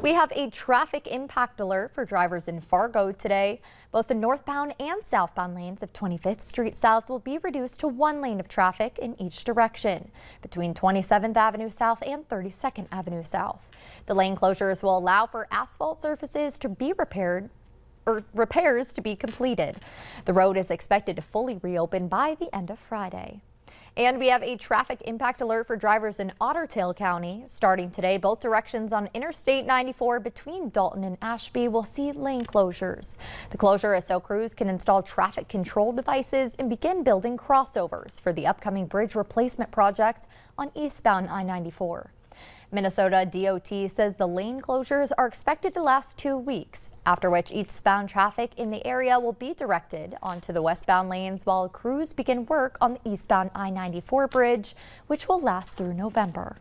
We have a traffic impact alert for drivers in Fargo today. Both the northbound and southbound lanes of 25th Street South will be reduced to one lane of traffic in each direction between 27th Avenue South and 32nd Avenue South. The lane closures will allow for asphalt surfaces to be repaired or repairs to be completed. The road is expected to fully reopen by the end of Friday. And we have a traffic impact alert for drivers in Otter Tail County. Starting today, both directions on Interstate 94 between Dalton and Ashby will see lane closures. The closure is so crews can install traffic control devices and begin building crossovers for the upcoming bridge replacement project on eastbound I-94. Minnesota DOT says the lane closures are expected to last 2 weeks, after which eastbound traffic in the area will be directed onto the westbound lanes while crews begin work on the eastbound I-94 bridge, which will last through November.